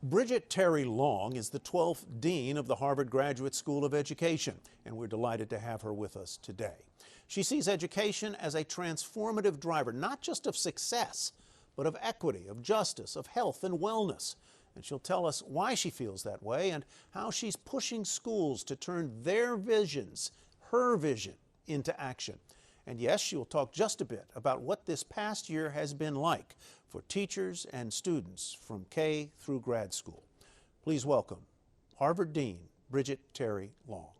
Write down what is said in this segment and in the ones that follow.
Bridget Terry Long is the 12th Dean of the Harvard Graduate School of Education, and we're delighted to have her with us today. She sees education as a transformative driver, not just of success, but of equity, of justice, of health and wellness. And she'll tell us why she feels that way and how she's pushing schools to turn their visions, her vision, into action. And yes, she'll talk just a bit about what this past year has been like for teachers and students from K through grad school. Please welcome Harvard Dean Bridget Terry Long.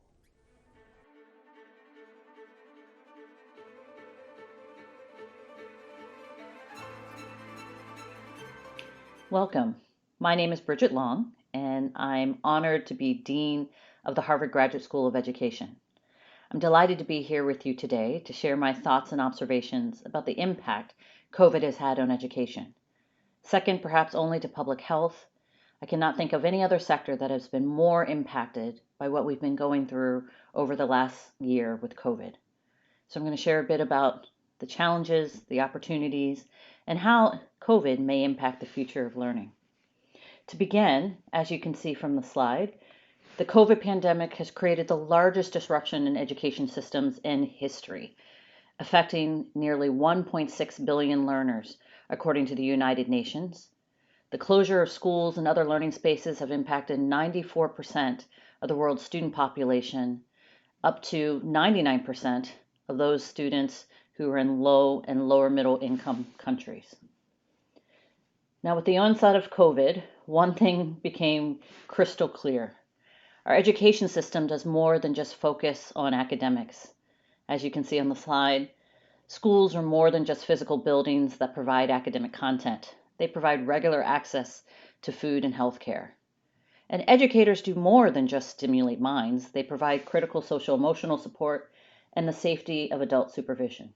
Welcome. My name is Bridget Long, and I'm honored to be Dean of the Harvard Graduate School of Education. I'm delighted to be here with you today to share my thoughts and observations about the impact COVID has had on education. Second, perhaps only to public health, I cannot think of any other sector that has been more impacted by what we've been going through over the last year with COVID. So I'm going to share a bit about the challenges, the opportunities, and how COVID may impact the future of learning. To begin, as you can see from the slide, the COVID pandemic has created the largest disruption in education systems in history, affecting nearly 1.6 billion learners, according to the United Nations. The closure of schools and other learning spaces have impacted 94% of the world's student population, up to 99% of those students who are in low and lower middle income countries. Now, with the onset of COVID, one thing became crystal clear. Our education system does more than just focus on academics. As you can see on the slide, schools are more than just physical buildings that provide academic content. They provide regular access to food and health care. And educators do more than just stimulate minds. They provide critical social-emotional support and the safety of adult supervision.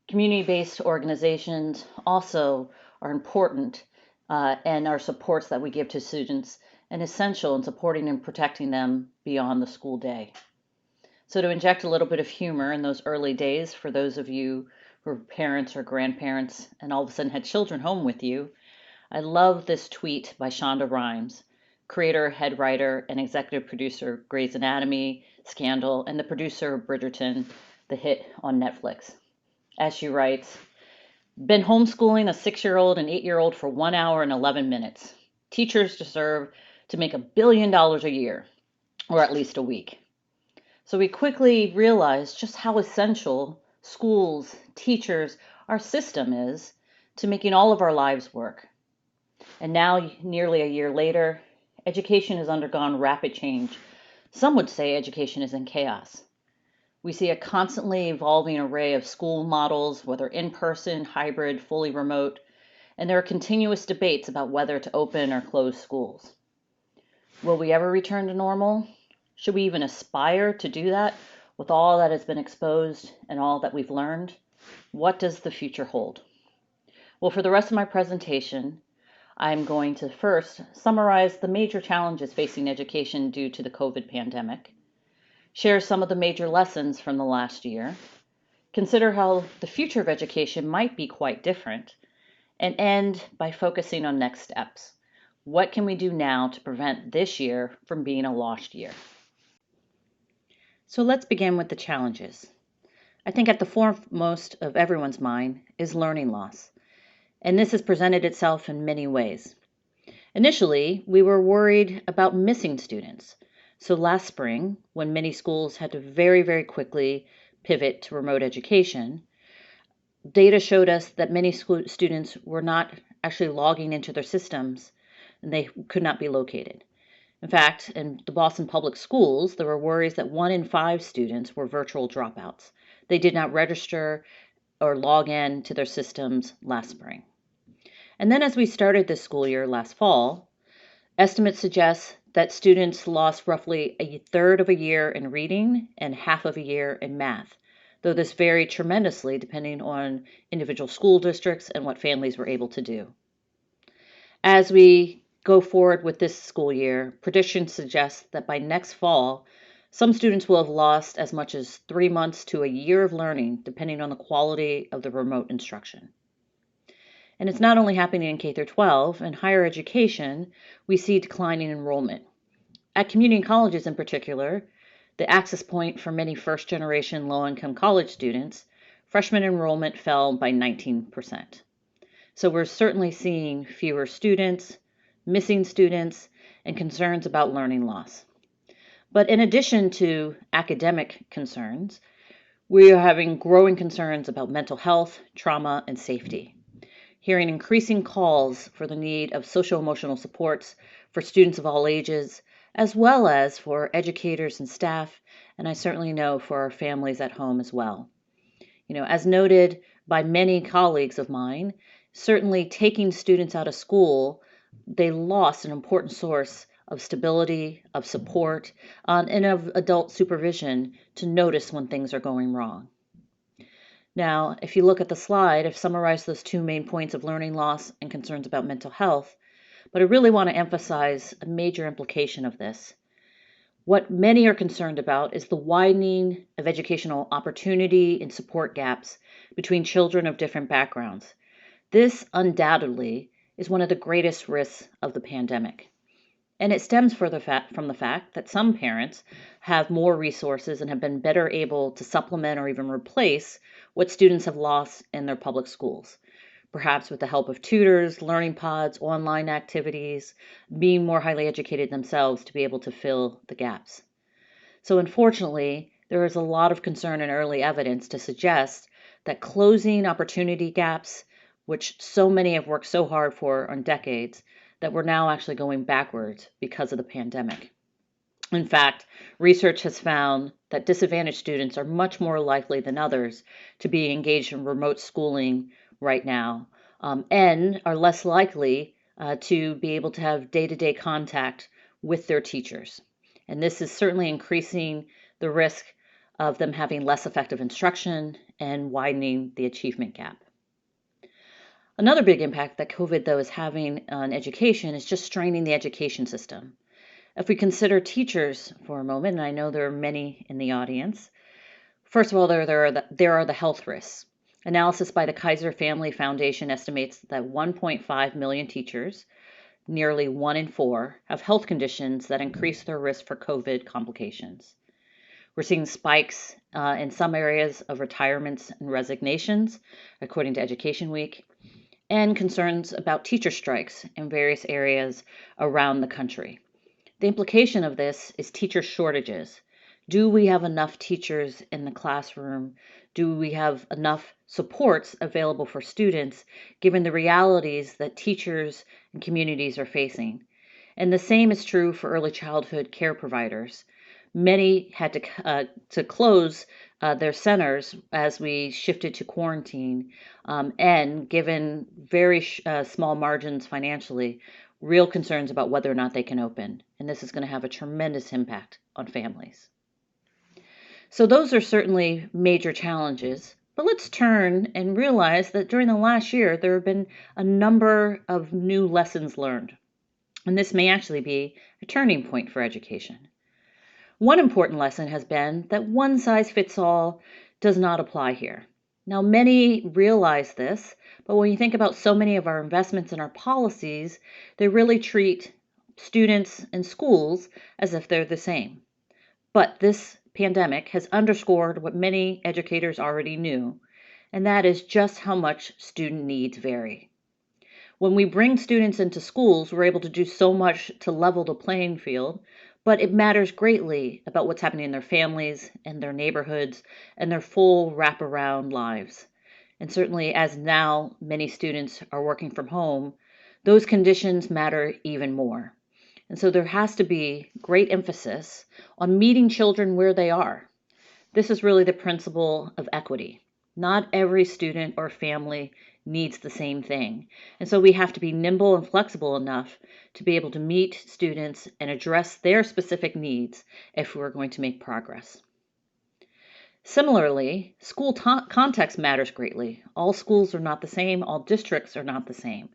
Community-based organizations also are important and are supports that we give to students and essential in supporting and protecting them beyond the school day. So to inject a little bit of humor in those early days for those of you who are parents or grandparents and all of a sudden had children home with you, I love this tweet by Shonda Rhimes, creator, head writer, and executive producer of Grey's Anatomy, Scandal, and the producer of Bridgerton, the hit on Netflix. As she writes, "Been homeschooling a 6-year-old and 8-year-old for 1 hour and 11 minutes. Teachers deserve to make $1 billion a year, or at least a week." So we quickly realized just how essential schools, teachers, our system is to making all of our lives work. And now, nearly a year later, education has undergone rapid change. Some would say education is in chaos. We see a constantly evolving array of school models, whether in-person, hybrid, fully remote, and there are continuous debates about whether to open or close schools. Will we ever return to normal? Should we even aspire to do that with all that has been exposed and all that we've learned? What does the future hold? Well, for the rest of my presentation, I'm going to first summarize the major challenges facing education due to the COVID pandemic, share some of the major lessons from the last year, consider how the future of education might be quite different, and end by focusing on next steps. What can we do now to prevent this year from being a lost year? So let's begin with the challenges. I think at the foremost of everyone's mind is learning loss, and this has presented itself in many ways. Initially, we were worried about missing students. So last spring, when many schools had to very quickly pivot to remote education, data showed us that many students were not actually logging into their systems and they could not be located. In fact, in the Boston public schools, there were worries that 1 in 5 students were virtual dropouts. They did not register or log in to their systems last spring. And then as we started this school year last fall, estimates suggest that students lost roughly a third of a year in reading and half of a year in math, though this varied tremendously depending on individual school districts and what families were able to do. As we go forward with this school year, predictions suggest that by next fall, some students will have lost as much as 3 months to a year of learning, depending on the quality of the remote instruction. And it's not only happening in K through 12, in higher education, we see declining enrollment. At community colleges in particular, the access point for many first-generation low-income college students, freshman enrollment fell by 19%. So we're certainly seeing fewer students, missing students, and concerns about learning loss. But in addition to academic concerns, we are having growing concerns about mental health, trauma, and safety. Hearing increasing calls for the need of social-emotional supports for students of all ages, as well as for educators and staff, and I certainly know for our families at home as well. As noted by many colleagues of mine, certainly taking students out of school, they lost an important source of stability, of support, and of adult supervision to notice when things are going wrong. Now, if you look at the slide, I've summarized those two main points of learning loss and concerns about mental health, but I really want to emphasize a major implication of this. What many are concerned about is the widening of educational opportunity and support gaps between children of different backgrounds. This undoubtedly is one of the greatest risks of the pandemic. And it stems from the fact that some parents have more resources and have been better able to supplement or even replace what students have lost in their public schools, perhaps with the help of tutors, learning pods, online activities, being more highly educated themselves to be able to fill the gaps. So unfortunately, there is a lot of concern and early evidence to suggest that closing opportunity gaps, which so many have worked so hard for in decades, that we're now actually going backwards because of the pandemic. In fact, research has found that disadvantaged students are much more likely than others to be engaged in remote schooling right now, and are less likely to be able to have day-to-day contact with their teachers. And this is certainly increasing the risk of them having less effective instruction and widening the achievement gap. Another big impact that COVID, though, is having on education is just straining the education system. If we consider teachers for a moment, and I know there are many in the audience, first of all, there are the health risks. Analysis by the Kaiser Family Foundation estimates that 1.5 million teachers, nearly 1 in 4, have health conditions that increase their risk for COVID complications. We're seeing spikes in some areas of retirements and resignations, according to Education Week, and concerns about teacher strikes in various areas around the country. The implication of this is teacher shortages. Do we have enough teachers in the classroom? Do we have enough supports available for students, given the realities that teachers and communities are facing? And the same is true for early childhood care providers. Many had to close their centers as we shifted to quarantine, and given very small margins financially, real concerns about whether or not they can open. And this is going to have a tremendous impact on families. So those are certainly major challenges. But let's turn and realize that during the last year, there have been a number of new lessons learned. And this may actually be a turning point for education. One important lesson has been that one size fits all does not apply here. Now, many realize this, but when you think about so many of our investments in our policies, they really treat students and schools as if they're the same. But this pandemic has underscored what many educators already knew, and that is just how much student needs vary. When we bring students into schools, we're able to do so much to level the playing field, but it matters greatly about what's happening in their families and their neighborhoods and their full wraparound lives. And certainly, as now many students are working from home, those conditions matter even more. And so there has to be great emphasis on meeting children where they are. This is really the principle of equity. Not every student or family needs the same thing. And so we have to be nimble and flexible enough to be able to meet students and address their specific needs if we're going to make progress. Similarly, school context matters greatly. All schools are not the same, all districts are not the same.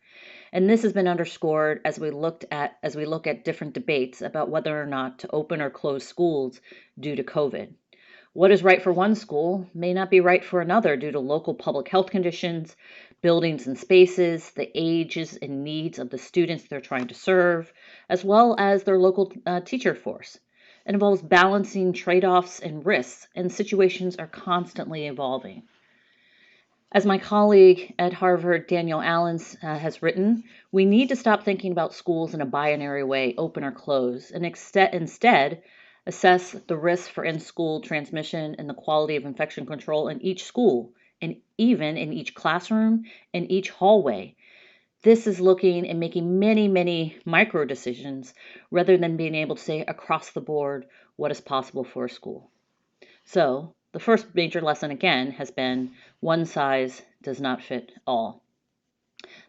And this has been underscored as we look at different debates about whether or not to open or close schools due to COVID. What is right for one school may not be right for another due to local public health conditions, buildings and spaces, the ages and needs of the students they're trying to serve, as well as their local teacher force. It involves balancing trade-offs and risks, and situations are constantly evolving. As my colleague at Harvard, Daniel Allens, has written, we need to stop thinking about schools in a binary way, open or closed, and instead assess the risk for in-school transmission and the quality of infection control in each school, and even in each classroom and each hallway. This is looking and making many, many micro decisions rather than being able to say across the board what is possible for a school. So the first major lesson again has been one size does not fit all.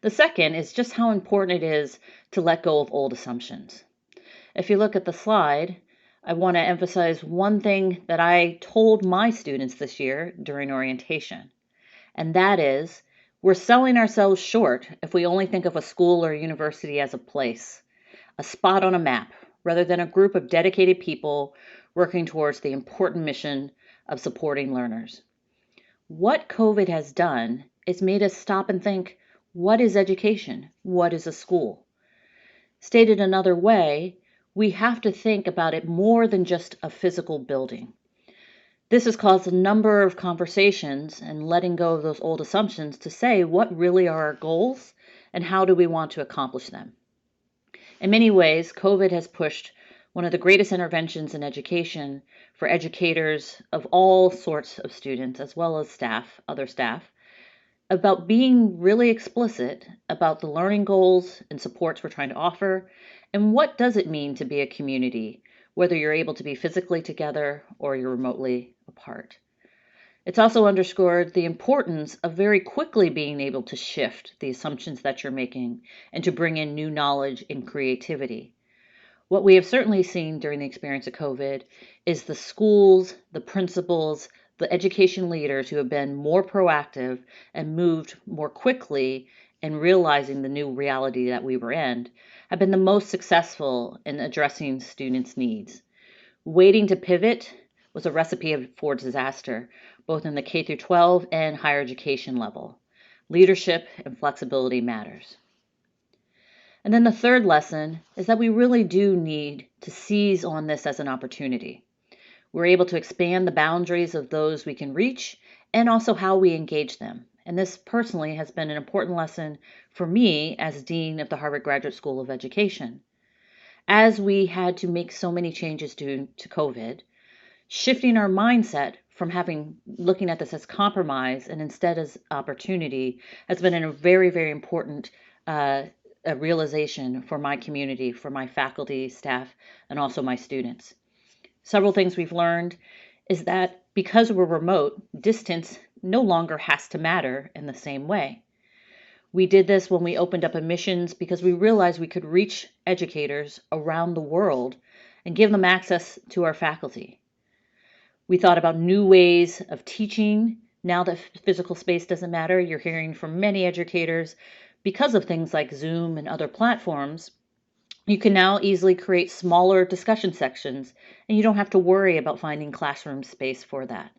The second is just how important it is to let go of old assumptions. If you look at the slide, I want to emphasize one thing that I told my students this year during orientation, and that is we're selling ourselves short if we only think of a school or university as a place, a spot on a map, rather than a group of dedicated people working towards the important mission of supporting learners. What COVID has done is made us stop and think, what is education? What is a school? Stated another way, we have to think about it more than just a physical building. This has caused a number of conversations and letting go of those old assumptions to say what really are our goals and how do we want to accomplish them. In many ways, COVID has pushed one of the greatest interventions in education for educators of all sorts of students, as well as staff, other staff, about being really explicit about the learning goals and supports we're trying to offer, and what does it mean to be a community, whether you're able to be physically together or you're remotely apart. It's also underscored the importance of very quickly being able to shift the assumptions that you're making and to bring in new knowledge and creativity. What we have certainly seen during the experience of COVID is the schools, the principals, the education leaders who have been more proactive and moved more quickly in realizing the new reality that we were in have been the most successful in addressing students' needs. Waiting to pivot was a recipe for disaster, both in the K through 12 and higher education level. Leadership and flexibility matters. And then the third lesson is that we really do need to seize on this as an opportunity. We're able to expand the boundaries of those we can reach and also how we engage them. And this personally has been an important lesson for me as Dean of the Harvard Graduate School of Education. As we had to make so many changes due to COVID, shifting our mindset from looking at this as compromise and instead as opportunity has been a very, very important a realization for my community, for my faculty, staff, and also my students. Several things we've learned is that because we're remote, distance no longer has to matter in the same way. We did this when we opened up admissions because we realized we could reach educators around the world and give them access to our faculty. We thought about new ways of teaching. Now that physical space doesn't matter, you're hearing from many educators because of things like Zoom and other platforms, you can now easily create smaller discussion sections, and you don't have to worry about finding classroom space for that.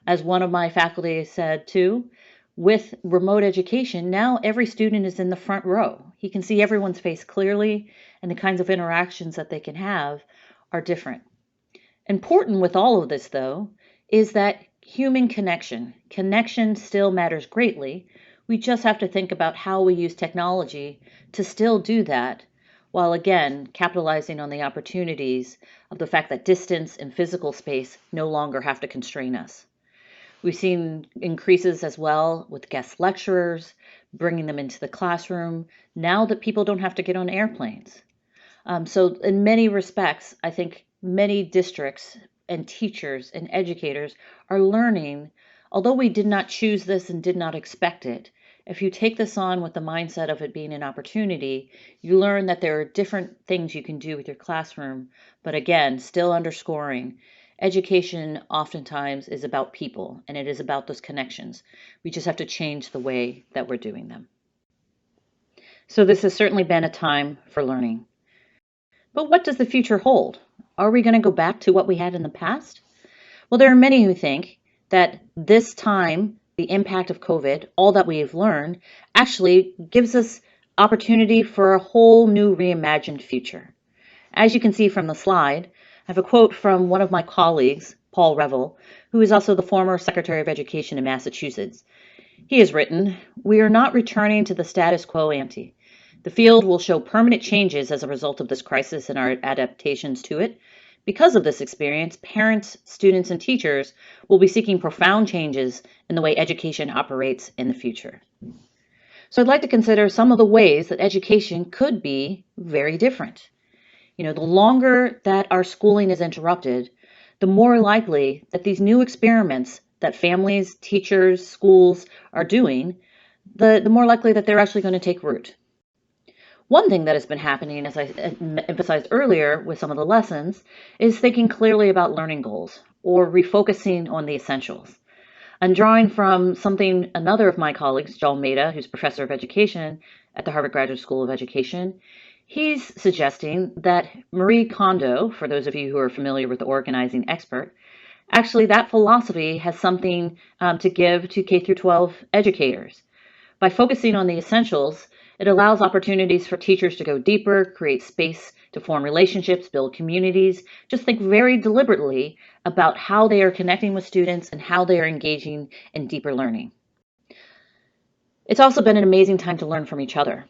As one of my faculty said too, with remote education, now every student is in the front row. He can see everyone's face clearly, and the kinds of interactions that they can have are different. Important with all of this, though, is that human connection. Connection still matters greatly. We just have to think about how we use technology to still do that, while again capitalizing on the opportunities of the fact that distance and physical space no longer have to constrain us. We've seen increases as well with guest lecturers, bringing them into the classroom, now that people don't have to get on airplanes. So in many respects, I think many districts and teachers and educators are learning, although we did not choose this and did not expect it, if you take this on with the mindset of it being an opportunity, you learn that there are different things you can do with your classroom, but again, still underscoring, education oftentimes is about people, and it is about those connections. We just have to change the way that we're doing them. So this has certainly been a time for learning. But what does the future hold? Are we going to go back to what we had in the past? Well, there are many who think that this time the impact of COVID, all that we've learned, actually gives us opportunity for a whole new reimagined future. As you can see from the slide, I have a quote from one of my colleagues, Paul Revel, who is also the former Secretary of Education in Massachusetts. He has written, "We are not returning to the status quo ante. The field will show permanent changes as a result of this crisis and our adaptations to it. Because of this experience, parents, students, and teachers will be seeking profound changes in the way education operates in the future." So I'd like to consider some of the ways that education could be very different. The longer that our schooling is interrupted, the more likely that these new experiments that families, teachers, schools are doing, the more likely that they're actually going to take root. One thing that has been happening, as I emphasized earlier with some of the lessons, is thinking clearly about learning goals or refocusing on the essentials. I'm drawing from something another of my colleagues, Joel Maida, who's professor of education at the Harvard Graduate School of Education. He's suggesting that Marie Kondo, for those of you who are familiar with the organizing expert, actually that philosophy has something to give to K through 12 educators. By focusing on the essentials, it allows opportunities for teachers to go deeper, create space to form relationships, build communities, just think very deliberately about how they are connecting with students and how they are engaging in deeper learning. It's also been an amazing time to learn from each other.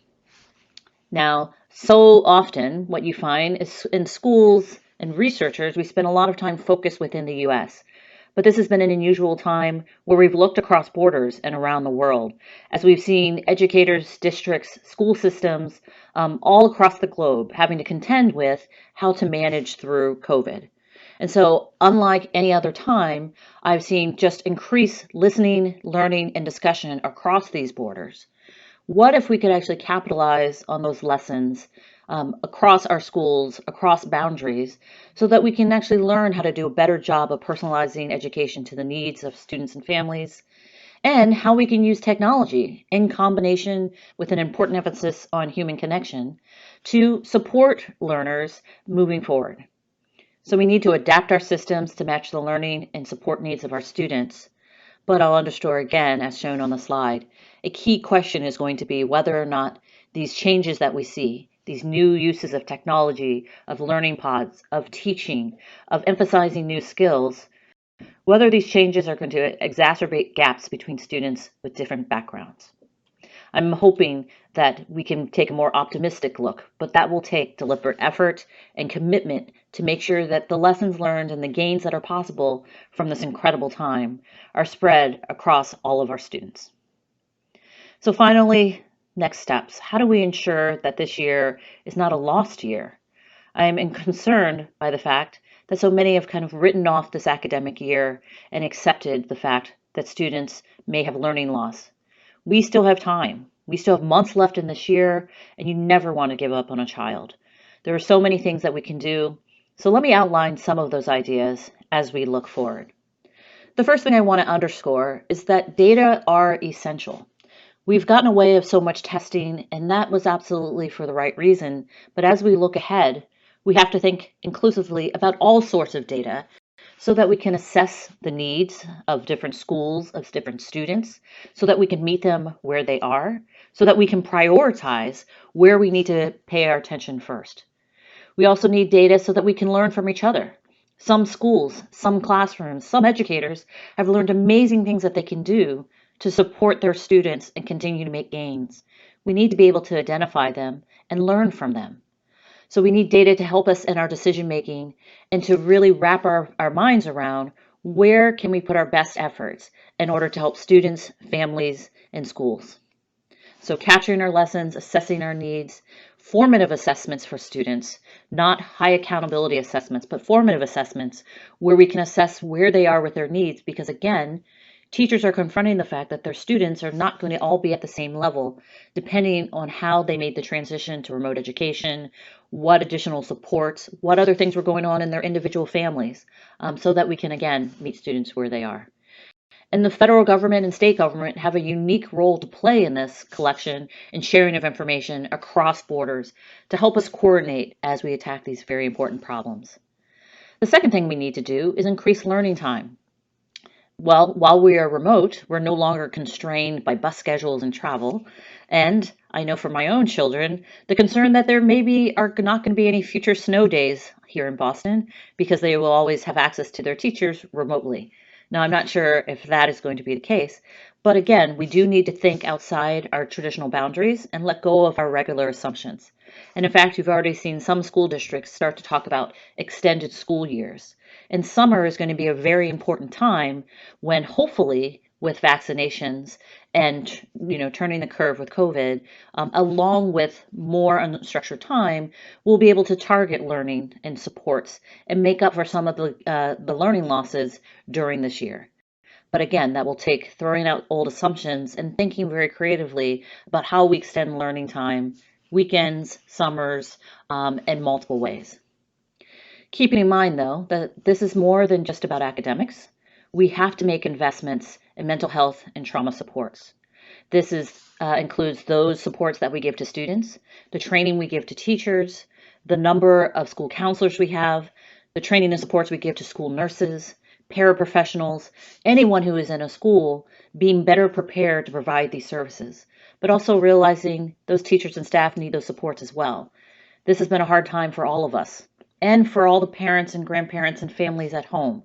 Now, so often what you find is in schools and researchers, we spend a lot of time focused within the US. But this has been an unusual time where we've looked across borders and around the world, as we've seen educators, districts, school systems, all across the globe having to contend with how to manage through COVID. And so, unlike any other time, I've seen just increased listening, learning, and discussion across these borders. What if we could actually capitalize on those lessons across our schools, across boundaries, so that we can actually learn how to do a better job of personalizing education to the needs of students and families, and how we can use technology in combination with an important emphasis on human connection to support learners moving forward. So we need to adapt our systems to match the learning and support needs of our students. But I'll underscore again, as shown on the slide, a key question is going to be whether or not these changes that we see, these new uses of technology, of learning pods, of teaching, of emphasizing new skills, whether these changes are going to exacerbate gaps between students with different backgrounds. I'm hoping that we can take a more optimistic look, but that will take deliberate effort and commitment to make sure that the lessons learned and the gains that are possible from this incredible time are spread across all of our students. So finally, next steps. How do we ensure that this year is not a lost year? I am concerned by the fact that so many have kind of written off this academic year and accepted the fact that students may have learning loss. We still have time. We still have months left in this year, and you never want to give up on a child. There are so many things that we can do. So let me outline some of those ideas as we look forward. The first thing I want to underscore is that data are essential. We've gotten away of so much testing, and that was absolutely for the right reason. But as we look ahead, we have to think inclusively about all sorts of data so that we can assess the needs of different schools, of different students, so that we can meet them where they are, so that we can prioritize where we need to pay our attention first. We also need data so that we can learn from each other. Some schools, some classrooms, some educators have learned amazing things that they can do to support their students and continue to make gains. We need to be able to identify them and learn from them. So we need data to help us in our decision making and to really wrap our minds around where can we put our best efforts in order to help students, families, and schools. So capturing our lessons, assessing our needs, formative assessments for students, not high accountability assessments, but formative assessments where we can assess where they are with their needs, because again, teachers are confronting the fact that their students are not going to all be at the same level, depending on how they made the transition to remote education, what additional supports, what other things were going on in their individual families, so that we can, again, meet students where they are. And the federal government and state government have a unique role to play in this collection and sharing of information across borders to help us coordinate as we attack these very important problems. The second thing we need to do is increase learning time. Well, while we are remote, we're no longer constrained by bus schedules and travel. And I know for my own children, the concern that there maybe are not going to be any future snow days here in Boston because they will always have access to their teachers remotely. Now, I'm not sure if that is going to be the case, but again, we do need to think outside our traditional boundaries and let go of our regular assumptions. And in fact, you've already seen some school districts start to talk about extended school years. And summer is going to be a very important time when hopefully with vaccinations and turning the curve with COVID, along with more unstructured time, we'll be able to target learning and supports and make up for some of the learning losses during this year. But again, that will take throwing out old assumptions and thinking very creatively about how we extend learning time, weekends, summers, in multiple ways. Keeping in mind, though, that this is more than just about academics. We have to make investments in mental health and trauma supports. Includes those supports that we give to students, the training we give to teachers, the number of school counselors we have, the training and supports we give to school nurses, paraprofessionals, anyone who is in a school being better prepared to provide these services, but also realizing those teachers and staff need those supports as well. This has been a hard time for all of us and for all the parents and grandparents and families at home.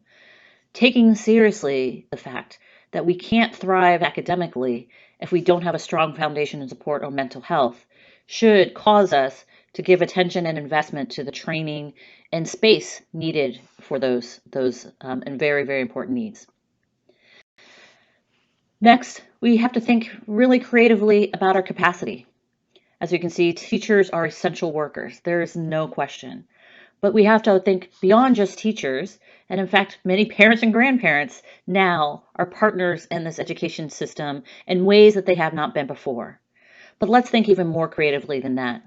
Taking seriously the fact that we can't thrive academically if we don't have a strong foundation and support on mental health should cause us to give attention and investment to the training and space needed for those and very, very important needs. Next, we have to think really creatively about our capacity. As you can see, teachers are essential workers. There is no question. But we have to think beyond just teachers. And in fact, many parents and grandparents now are partners in this education system in ways that they have not been before. But let's think even more creatively than that.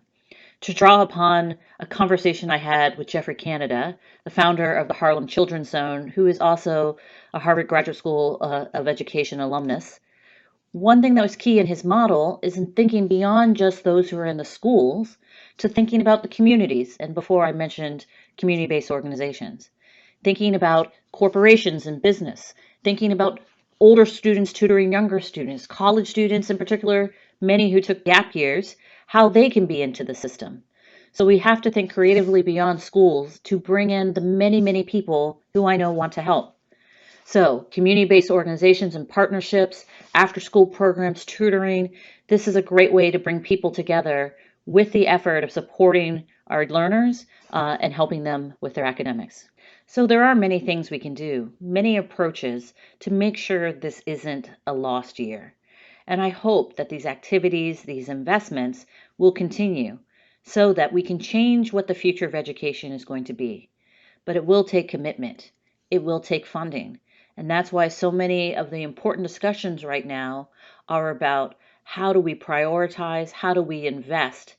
To draw upon a conversation I had with Jeffrey Canada, the founder of the Harlem Children's Zone, who is also a Harvard Graduate School of Education alumnus. One thing that was key in his model is in thinking beyond just those who are in the schools to thinking about the communities. And before I mentioned community-based organizations, thinking about corporations and business, thinking about older students tutoring younger students, college students in particular, many who took gap years, how they can be into the system. So we have to think creatively beyond schools to bring in the many, many people who I know want to help. So community-based organizations and partnerships, after-school programs, tutoring, this is a great way to bring people together with the effort of supporting our learners and helping them with their academics. So there are many things we can do, many approaches to make sure this isn't a lost year. And I hope that these activities, these investments will continue so that we can change what the future of education is going to be. But it will take commitment. It will take funding. And that's why so many of the important discussions right now are about how do we prioritize, how do we invest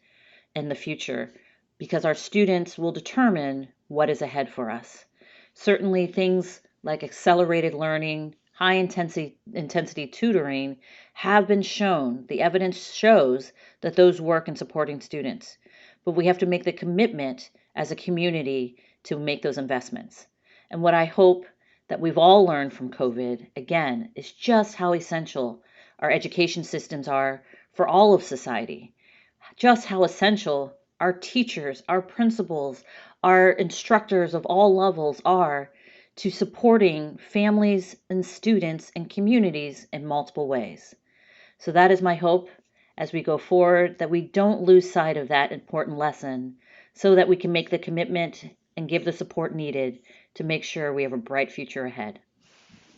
in the future, because our students will determine what is ahead for us. Certainly things like accelerated learning, high intensity tutoring have been shown. The evidence shows that those work in supporting students. But we have to make the commitment as a community to make those investments. And what I hope that we've all learned from COVID, again, is just how essential our education systems are for all of society. Just how essential our teachers, our principals, our instructors of all levels are to supporting families and students and communities in multiple ways. So that is my hope as we go forward, that we don't lose sight of that important lesson so that we can make the commitment and give the support needed to make sure we have a bright future ahead.